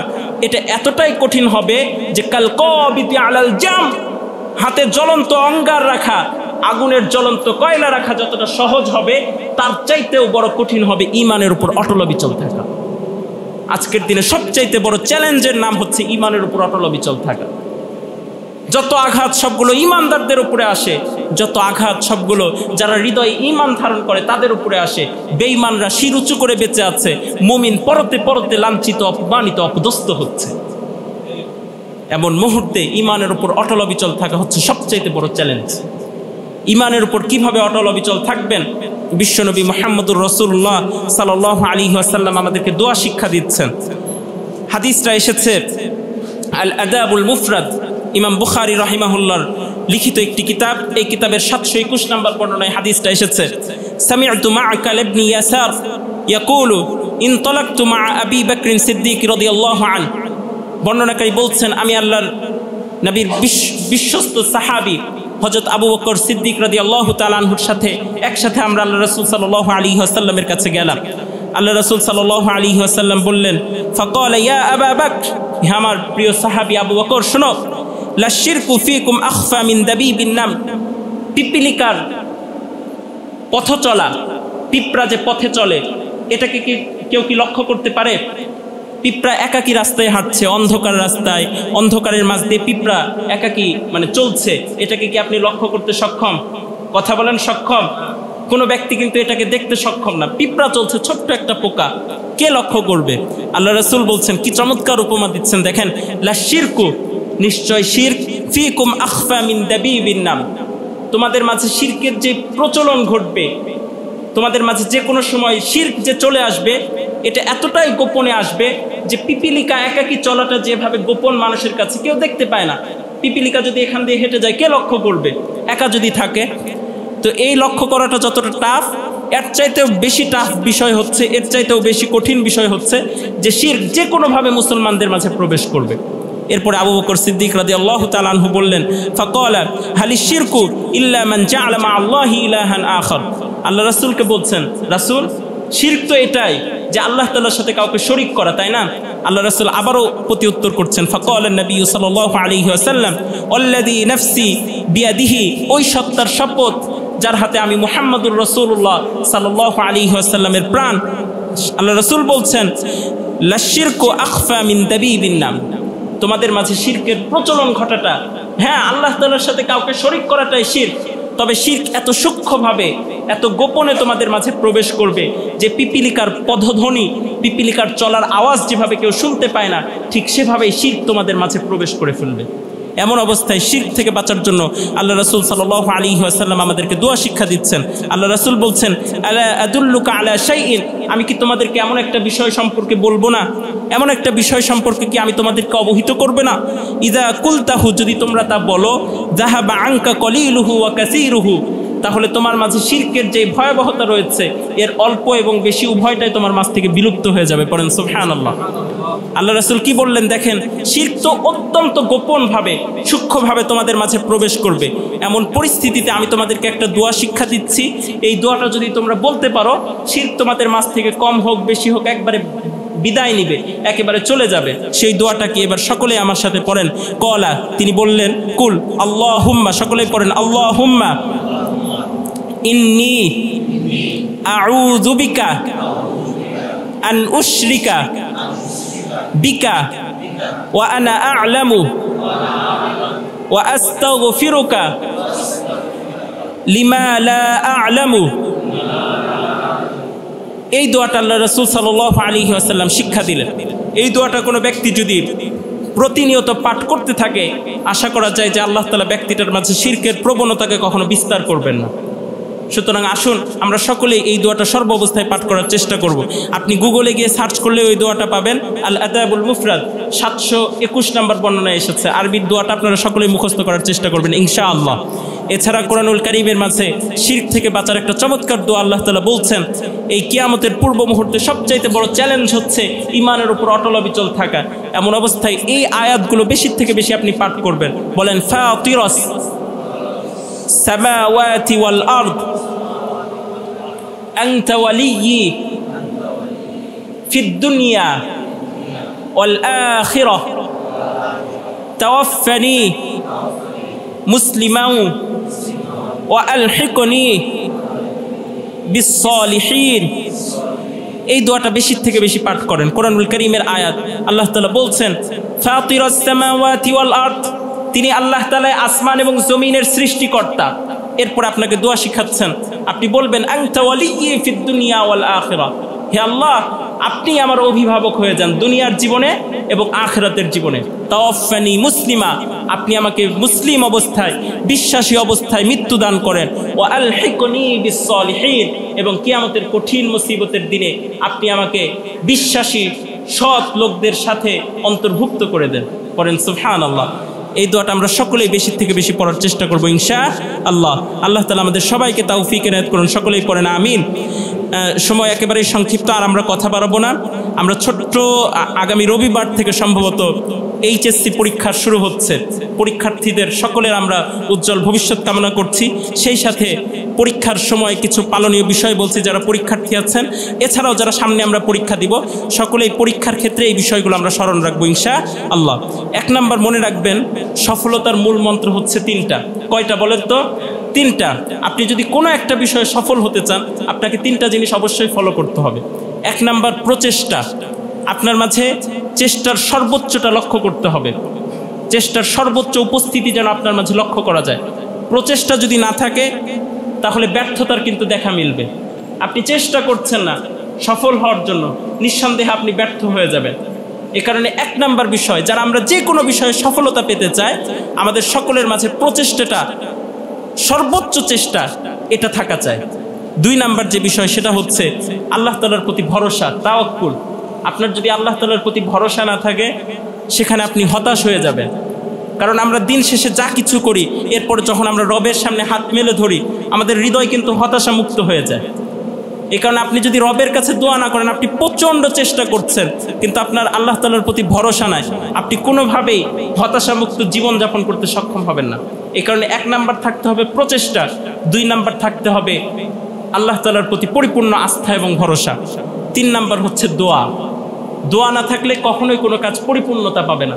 এটা এতটাই কঠিন হবে যে কাল কাবিতি আলাল জাম, হাতে জ্বলন্ত অঙ্গার রাখা, আগুনের জ্বলন্ত কয়লা রাখা যতটা সহজ হবে, তার চাইতেও বড় কঠিন হবে ইমানের উপর অটল অবিচল থাকা। আজকের দিনে সবচাইতে বড় চ্যালেঞ্জের নাম হচ্ছে ইমানের উপর অটল অবিচল থাকা। যত আঘাত সবগুলো ইমানদারদের উপরে আসে, যত আঘাত সবগুলো যারা হৃদয়ে ইমান ধারণ করে তাদের উপরে আসে। বেঈমানরা শির উঁচু করে বেঁচে আছে, মুমিন পরতে পরতে লাঞ্ছিত, অপমানিত, অপদস্থ হচ্ছে। এমন মুহূর্তে ইমানের উপর অটল অবিচল থাকা হচ্ছে সবচাইতে বড় চ্যালেঞ্জ। ইমানের উপর কিভাবে অটল অবিচল থাকবেন, বিশ্বনবী মুহাম্মদুর রাসূলুল্লাহ সাল্লাল্লাহু আলাইহি ওয়াসাল্লাম আমাদেরকে দোয়া শিক্ষা দিচ্ছেন। হাদিসটা এসেছে আল আদাবুল মুফরাদ, ইমাম বুখারী রাহিমাহুল্লাহর লিখিত একটি কিতাব। এই কিতাবের 721 নম্বর বর্ণনায় হাদিসটা এসেছে, সামি'তু মা'কাল ইবনে ইয়াসার ইয়াকুলু ইনতালাকতু মা আবি বকর সিদ্দিক রাদিয়াল্লাহু আনহু। বর্ণনাকারী বলছেন, আমি আল্লাহর নবীর বিশ্বস্ত সাহাবী হযরত আবু বকর সিদ্দিক রাদিয়াল্লাহু তাআলা আনহুর সাথে একসাথে আমরা আল্লাহ রাসূল সাল্লাল্লাহু আলাইহি ওয়াসাল্লামের কাছে গেলাম। আল্লাহ রাসূল সাল্লাল্লাহু আলাইহি ওয়াসাল্লাম বললেন, ফাকালা ইয়া আবা বকর, হে আমার প্রিয় সাহাবী আবু বকর, শোনো, লা শিরকু ফীকুম আখফা মিন দাবিবিন নাম। পিপিলিকার পথ চলা, পিঁপড়া যে পথে চলে, এটাকে কি কেউ কি লক্ষ্য করতে পারে? পিঁপড়া একাকী রাস্তায় হাঁটছে, অন্ধকার রাস্তায়, অন্ধকারের মাঝ দিয়ে পিঁপড়া একাকী চলছে, এটাকে কি আপনি লক্ষ্য করতে সক্ষম? কথা বলেন, সক্ষম? কোনো ব্যক্তি কিন্তু এটাকে দেখতে সক্ষম না। পিঁপড়া চলছে, ছোট্ট একটা পোকা, কে লক্ষ্য করবে? আল্লাহ রাসূল বলছেন, কি চমৎকার উপমা দিচ্ছেন দেখেন, লা শিরকু, নিশ্চয় শিরক, ফীকুম আখফা মিন দাবিবিন নাম, তোমাদের মাঝে শিরকের যে প্রচলন ঘটবে, তোমাদের মাঝে যে কোনো সময় শিরক যে চলে আসবে, এটা এতটাই গোপনে আসবে যে পিপিলিকা একাকী চলাটা যেভাবে গোপন মানুষের কাছে কেউ দেখতে পায় না। পিপিলিকা যদি এখান দিয়ে হেঁটে যায়, কে লক্ষ্য করবে? একা যদি থাকে। তো এই লক্ষ্য করাটা যতটা টাফ, এর চাইতেও বেশি টাফ বিষয় হচ্ছে, এর চাইতেও বেশি কঠিন বিষয় হচ্ছে যে শিরক যে কোনোভাবে মুসলমানদের মাঝে প্রবেশ করবে। এরপরে আবু বকর সিদ্দিক রাদিয়াল্লাহু তাআলা আনহু বললেন, ফাকালা হালিশ শিরকু ইল্লা মান জাআলা মা আল্লাহি ইলাহান আখার। আল্লাহ রাসূলকে বলছেন, রাসূল, শিরক তো এটাই যে আল্লাহ তাআলার সাথে কাউকে শরীক করা, তাই না? আল্লাহ রাসূল আবারও প্রতি উত্তর করছেন, ফাকালা নবী সাল্লাল্লাহু আলাইহি ওয়াসাল্লাম ওয়াল্লাযী নাফসি বিয়াদিহি, ওই সত্তার শপথ যার হাতে আমি মুহাম্মদুর রাসূলুল্লাহ সাল্লাল্লাহু আলাইহি ওয়াসাল্লামের প্রাণ। আল্লাহ রাসূল বলছেন, লা শিরকু আখফা মিন দাবিবিন নাম, তোমাদের মাঝে শিরকের প্রচলন ঘটাটা, হ্যাঁ, আল্লাহ তাআলার সাথে কাউকে শরীক করাটাই শিরক, তবে শিরক এত সূক্ষ্মভাবে, এত গোপনে তোমাদের মাঝে প্রবেশ করবে যে পিপিলিকার পদধ্বনি, পিপিলিকার চলার আওয়াজ যেভাবে কেউ শুনতে পায় না, ঠিক সেভাবেই শিরক তোমাদের মাঝে প্রবেশ করে ফেলবে। এমন অবস্থায় শিরক থেকে বাঁচার জন্য আল্লাহ রাসূল সাল্লাল্লাহু আলাইহি ওয়াসাল্লাম আমাদেরকে দোয়া শিক্ষা দিচ্ছেন। আল্লাহ রাসূল বলছেন, আলা আদুল্লুকা আলা শাইইন, আমি কি তোমাদেরকে এমন একটা বিষয় সম্পর্কে বলবো না? এমন একটা বিষয় সম্পর্কে কি আমি তোমাদেরকে অবহিত করবে না? ইযা কুলতাহু, যদি তোমরা তা বলো, যাহাবা আনকা কলিলুহু ওয়া কাসীরুহু, তাহলে তোমার মাঝে শিরকের যে ভয়াবহতা রয়েছে, এর অল্প এবং বেশি উভয়টাই তোমার মাঝ থেকে বিলুপ্ত হয়ে যাবে। পড়েন সুবহানাল্লাহ। আল্লাহ রাসূল কি বললেন দেখেন, শিরক তো অত্যন্ত গোপনভাবে, সূক্ষ্মভাবে তোমাদের মাঝে প্রবেশ করবে। এমন পরিস্থিতিতে আমি তোমাদেরকে একটা দোয়া শিক্ষা দিচ্ছি, এই দোয়াটা যদি তোমরা বলতে পারো, শিরক তোমাদের মাঝ থেকে কম হোক বেশি হোক একবারে বিদায় নিবে, একেবারে চলে যাবে। সেই দোয়াটা কি এবার সকলে আমার সাথে পড়েন। কলা, তিনি বললেন, কুল আল্লাহুম্মা, সকলেই পড়েন, আল্লাহুম্মা ইন্নী আউযু বিকা আন উশরিকা বিকা ওয়া আনা আ'লামু ওয়া আস্তাগফিরুকা লিমা লা আ'লামু এই দোয়াটা আল্লাহ রাসূল সাল্লাল্লাহু আলাইহি ওয়াসাল্লাম শিক্ষা দিলেন। এই দোয়াটা কোনো ব্যক্তি যদি প্রতিনিয়ত পাঠ করতে থাকে, আশা করা যায় যে আল্লাহ তাআলা ব্যক্তিটার মাঝে শিরকের প্রবণতাকে কখনো বিস্তার করবেন না। সুতরাং আসুন আমরা সকলেই এই দোয়াটা সর্ব অবস্থায় পাঠ করার চেষ্টা করব। আপনি গুগলে গিয়ে সার্চ করলে ওই দোয়াটা পাবেন। আল আদাবুল মুফরাদ 721 নম্বর বর্ণনায় এসেছে। আরবির দোয়াটা আপনারা সকলেই মুখস্থ করার চেষ্টা করবেন ইনশাআল্লাহ। এছাড়া কোরআনুল কারীমের মাঝে শিরক থেকে বাঁচার একটা চমৎকার দোয়া আল্লাহ তাআলা বলছেন, এই কিয়ামতের পূর্ব মুহূর্তে সবচাইতে বড় চ্যালেঞ্জ হচ্ছে ঈমানের উপর অটল অবিচল থাকা। এমন অবস্থায় এই আয়াতগুলো বেশি থেকে বেশি আপনি পাঠ করবেন। বলেন, ফাতিরাস সামাওয়াতি ওয়াল আরদ আনতা ওয়ালিয়্যি ফিদ দুনিয়া ওয়াল আখিরাহ তাওয়াফফানি মুসলিমান ওয়া আলহিকনি বিস-সালিহিন। এই দোয়াটা বেশি থেকে বেশি পাঠ করেন। কোরআনুল কারীমের আয়াত আল্লাহ তাআলা বলছেন, ফাতিরাস সামাওয়াতি ওয়াল আরদ, তিনি আল্লাহ তাআলা আসমান এবং জমিনের সৃষ্টিকর্তা। এরপর আপনাকে দোয়া শিখাচ্ছেন, আপনি বলবেন আনতা ওয়ালিয়্যি ফিদ দুনিয়া ওয়াল আখিরাহ, হে আল্লাহ আপনি আমার অভিভাবক হয়ে যান দুনিয়ার জীবনে এবং আখিরাতের জীবনে। তাওয়াফফানি মুসলিমা, আপনি আমাকে মুসলিম অবস্থায় বিশ্বাসী অবস্থায় মৃত্যু দান করেন। ওয়া আলহিকনি বিস-সালিহিন, এবং কিয়ামতের কঠিন মুসিবতের দিনে আপনি আমাকে বিশ্বাসী সৎ লোকদের সাথে অন্তর্ভুক্ত করে দেন। পড়েন সুবহানাল্লাহ। এই দোয়াটা আমরা সকলেই বেশি থেকে বেশি পড়ার চেষ্টা করবো ইনশাআল্লাহ। আল্লাহ তাআলা আমাদের সবাইকে তৌফিক এনায়েত করুন। সকলেই পড়েন আমিন। সময় একেবারেই সংক্ষিপ্ত, আর আমরা কথা বাড়াবো না। আমরা ছোট্ট আগামী রবিবার থেকে সম্ভবত এইচএসসি পরীক্ষা শুরু হচ্ছে। পরীক্ষার্থীদের সকলের আমরা উজ্জ্বল ভবিষ্যৎ কামনা করছি। সেই সাথে পরীক্ষার সময় কিছু পালনীয় বিষয় বলছি যারা পরীক্ষার্থী আছেন, এছাড়াও যারা সামনে আমরা পরীক্ষা দিব, সকলেই পরীক্ষার ক্ষেত্রে এই বিষয়গুলো আমরা স্মরণ রাখবো ইনশাআল্লাহ। 1 নাম্বার মনে রাখবেন, সফলতার মূল মন্ত্র হচ্ছে 3টা। কয়টা বলেন তো? 3টা। আপনি যদি কোনো একটা বিষয়ে সফল হতে চান, আপনাকে 3টা জিনিস অবশ্যই ফলো করতে হবে। 1 নাম্বার প্রচেষ্টা, আপনার মাঝে চেষ্টার সর্বোচ্চটা লক্ষ্য করতে হবে। চেষ্টার সর্বোচ্চ উপস্থিতি যেন আপনার মাঝে লক্ষ্য করা যায়। প্রচেষ্টা যদি না থাকে তাহলে ব্যর্থতার কিন্তু দেখা মিলবে। আপনি চেষ্টা করছেন না সফল হওয়ার জন্য, নিঃসন্দেহে আপনি ব্যর্থ হয়ে যাবেন। এ কারণে 1 নাম্বার বিষয়, যারা আমরা যে কোনো বিষয়ে সফলতা পেতে চাই, আমাদের সকলের মাঝে প্রচেষ্টাটা, সর্বোচ্চ চেষ্টা এটা থাকা চাই। 2 নাম্বার যে বিষয় সেটা হচ্ছে আল্লাহ তাআলার প্রতি ভরসা, তাওয়াক্কুল। আপনার যদি আল্লাহ তাআলার প্রতি ভরসা না থাকে, সেখানে আপনি হতাশ হয়ে যাবেন। কারণ আমরা দিন শেষে যা কিছু করি, এরপরে যখন আমরা রবের সামনে হাত মেলে ধরি, আমাদের হৃদয় কিন্তু হতাশা মুক্ত হয়ে যায়। এই কারণে আপনি যদি রবের কাছে দোয়া না করেন, আপনি প্রচণ্ড চেষ্টা করছেন কিন্তু আপনার আল্লাহ তাআলার প্রতি ভরসা নাই, আপনি কোনোভাবেই হতাশামুক্ত জীবনযাপন করতে সক্ষম হবেন না। এই কারণে 1 নাম্বার থাকতে হবে প্রচেষ্টা, 2 নাম্বার থাকতে হবে আল্লাহ তাআলার প্রতি পরিপূর্ণ আস্থা এবং ভরসা, 3 নাম্বার হচ্ছে দোয়া। দোয়া না থাকলে কখনোই কোনো কাজ পরিপূর্ণতা পাবে না।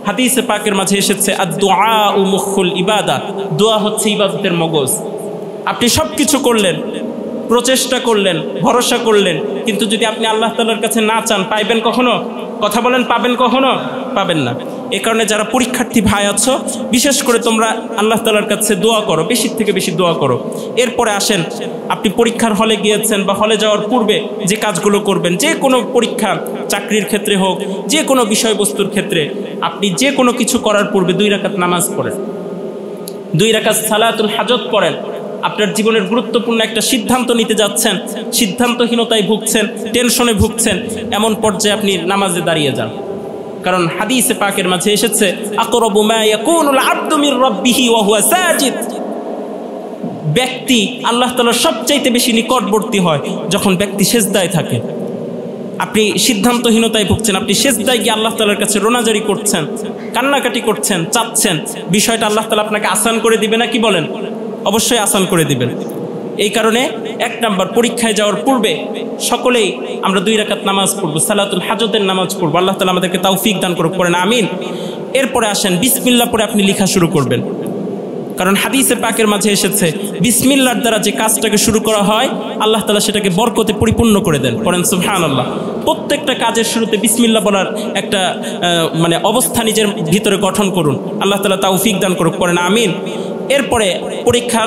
হাদিসে পাকের মাঝে এসেছে, আদ-দুআউ মুখুল ইবাদা, দোয়া হচ্ছে ইবাদতের মগজ। আপনি সব কিছু করলেন, প্রচেষ্টা করলেন, ভরসা করলেন, কিন্তু যদি আপনি আল্লাহ তাআলার কাছে না চান, পাইবেন কখনো? কথা বলেন, পাবেন কখনো? পাবেন না। এ কারণে যারা পরীক্ষার্থী ভাই আছো, বিশেষ করে তোমরা আল্লাহ তাআলার কাছে দোয়া করো, বেশি থেকে বেশি দোয়া করো। এরপরে আসেন, আপনি পরীক্ষার হলে গিয়েছেন বা হলে যাওয়ার পূর্বে যে কাজগুলো করবেন, যে কোনো পরীক্ষা, চাকরির ক্ষেত্রে হোক, যে কোনো বিষয়বস্তুর ক্ষেত্রে, আপনি যে কোনো কিছু করার পূর্বে 2 রাকাত নামাজ পড়েন, 2 রাকাত সালাতুল হাজত পড়েন। আপনার জীবনের গুরুত্বপূর্ণ একটা সিদ্ধান্ত নিতে যাচ্ছেন, সিদ্ধান্তহীনতায় ভুগছেন, টেনশনে ভুগছেন, এমন পর্যায়ে আপনি নামাজে দাঁড়িয়ে যান। কারণ হাদিসে পাকের মাঝে এসেছে, আকরাবু মা ইয়াকুনুল আবদু মির রাব্বিহি ওয়া হুয়া সাজিদ, ব্যক্তি আল্লাহ তাআলার সবচাইতে বেশি নিকটবর্তী হয় যখন ব্যক্তি সিজদায় থাকে। আপনি সিদ্ধান্তহীনতায় ভুগছেন, আপনি সিজদায় গিয়ে আল্লাহ তাআলার কাছে রোনাজারি করছেন, কান্নাকাটি করছেন, চাচ্ছেন, বিষয়টা আল্লাহ তাআলা আপনাকে আসান করে দিবে না? কি বলেন? অবশ্যই আসান করে দিবেন। এই কারণে 1 নাম্বার, পরীক্ষায় যাওয়ার পূর্বে সকলেই আমরা 2 রাকাত নামাজ পড়বো, সালাতুল হাজতের নামাজ পড়বো। আল্লাহ তাআলা আমাদেরকে তৌফিক দান করুক, পড়েন আমিন। এরপরে আসেন, বিসমিল্লাহ পড়ে আপনি লেখা শুরু করবেন। কারণ হাদিসে পাকের মাঝে এসেছে, বিসমিল্লাহর দ্বারা যে কাজটাকে শুরু করা হয়, আল্লাহ তাআলা সেটাকে বরকতে পরিপূর্ণ করে দেন। পড়েন সুবহানাল্লাহ। প্রত্যেকটা কাজের শুরুতে বিসমিল্লাহ বলার একটা অবস্থা নিজের ভিতরে গঠন করুন। আল্লাহ তাআলা তৌফিক দান করুক, পড়েন আমিন। এরপরে পরীক্ষা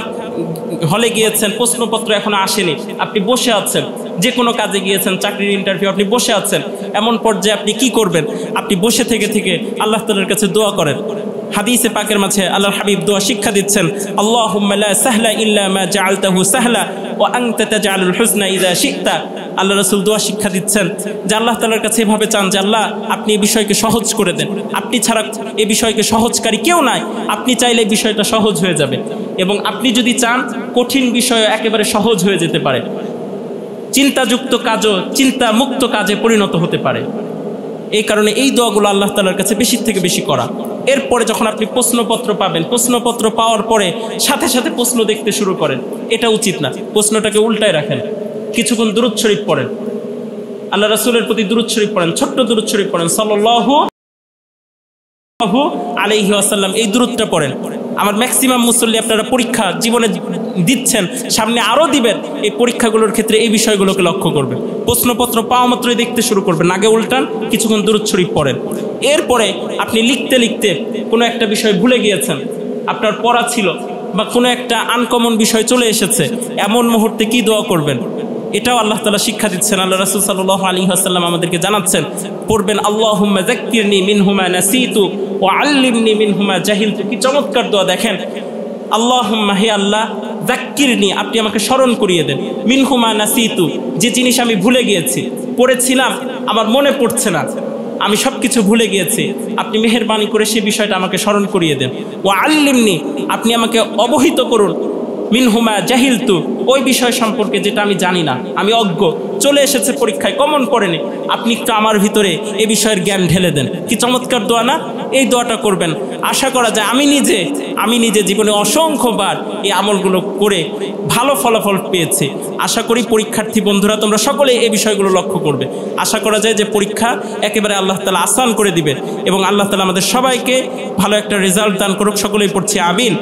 হলে গিয়েছেন, প্রশ্নপত্র এখনো আসেনি, আপনি বসে আছেন, যে কোনো কাজে গিয়েছেন, চাকরির ইন্টারভিউ, আপনি বসে আছেন, এমন পর্যায়ে আপনি কি করবেন? আপনি বসে থেকে থেকে আল্লাহ তাআলার কাছে দোয়া করেন। হাদিসে পাকের মাঝে আল্লাহর হাবিব দোয়া শিক্ষা দিচ্ছেন, আল্লাহুম্মা লা সাহলা ইল্লা মা জাআলতাহু সাহলা ওয়া আনতা তাজআলুল হুজনা ইযা শি'তা। আল্লাহ রাসূল দোয়া শিক্ষা দিচ্ছেন যে আল্লাহ তাআলার কাছে এভাবে চান যে আল্লাহ আপনি এই বিষয়কে সহজ করে দেন, আপনি ছাড়া এই বিষয়কে সহজকারী কেউ নাই, আপনি চাইলে এই বিষয়টা সহজ হয়ে যাবে, এবং আপনি যদি চান কঠিন বিষয় একেবারে সহজ হয়ে যেতে পারে, চিন্তাযুক্ত কাজও চিন্তামুক্ত কাজে পরিণত হতে পারে। এই কারণে এই দোয়াগুলো আল্লাহ তাআলার কাছে বেশি থেকে বেশি করা। এরপরে যখন আপনি প্রশ্নপত্র পাবেন, প্রশ্নপত্র পাওয়ার পরে সাথে সাথে প্রশ্ন দেখতে শুরু করেন, এটা উচিত না। প্রশ্নটাকে উল্টায় রাখেন, কিছুক্ষণ দুরূদ শরীফ পড়েন, আল্লাহ রাসূলের প্রতি দুরূদ শরীফ পড়েন, ছোট্ট দুরূদ শরীফ পড়েন, সাল্লাল্লাহু আলাইহি ওয়াসাল্লাম, এই দুরূদটা পড়েন। আমার ম্যাক্সিমাম মুসল্লি আপনারা পরীক্ষা জীবনে দিচ্ছেন, সামনে আরও দিবেন, এই পরীক্ষাগুলোর ক্ষেত্রে এই বিষয়গুলোকে লক্ষ্য করবেন। প্রশ্নপত্র পাওয়া মাত্রই দেখতে শুরু করবেন, আগে উল্টান, কিছুক্ষণ দুরূদ শরীফ পড়েন। এরপরে আপনি লিখতে লিখতে কোনো একটা বিষয় ভুলে গিয়েছেন, আপনার পড়া ছিল, বা কোনো একটা আনকমন বিষয় চলে এসেছে, এমন মুহূর্তে কি দোয়া করবেন? এটাও আল্লাহ তাআলা শিক্ষা দিচ্ছেন। আল্লাহ রাসূল সাল্লাল্লাহু আলাইহি ওয়াসাল্লাম আমাদেরকে জানাচ্ছেন, পড়বেন আল্লাহুম্মা যাক্কিরনি মিনহুমা নাসিতু ওয়া আল্লিমনি মিনহুমা জাহিলতু। কি চমৎকার দোয়া দেখেন, আল্লাহুম্মা, হে আল্লাহ, যাক্কিরনি, আপনি আমাকে স্মরণ করিয়ে দেন, মিনহুমা নাসিতু, যে জিনিস আমি ভুলে গিয়েছি, পড়েছিলাম আমার মনে পড়ছে না, আমি সব কিছু ভুলে গিয়েছি, আপনি মেহেরবানি করে সেই বিষয়টা আমাকে স্মরণ করিয়ে দেন। ওয়া আল্লিমনি, আপনি আমাকে অবহিত করুন, মিনহুমা জাহিলতু, ওই বিষয় সম্পর্কে যেটা আমি জানি না, আমি অজ্ঞ, চলে এসেছে পরীক্ষায় কমন পড়েনি, আপনি একটু আমার ভিতরে এ বিষয়ের জ্ঞান ঢেলে দেন। কি চমৎকার দোয়া না? এই দোয়াটা করবেন, আশা করা যায় আমি নিজে জীবনে অসংখ্যবার এই আমলগুলো করে ভালো ফলাফল পেয়েছি। আশা করি পরীক্ষার্থী বন্ধুরা তোমরা সকলে এই বিষয়গুলো লক্ষ্য করবে। আশা করা যায় যে পরীক্ষা একেবারে আল্লাহ তাআলা আসান করে দিবে, এবং আল্লাহ তাআলা আমাদের সবাইকে ভালো একটা রেজাল্ট দান করুক। সকলেই পড়ছি আমিন।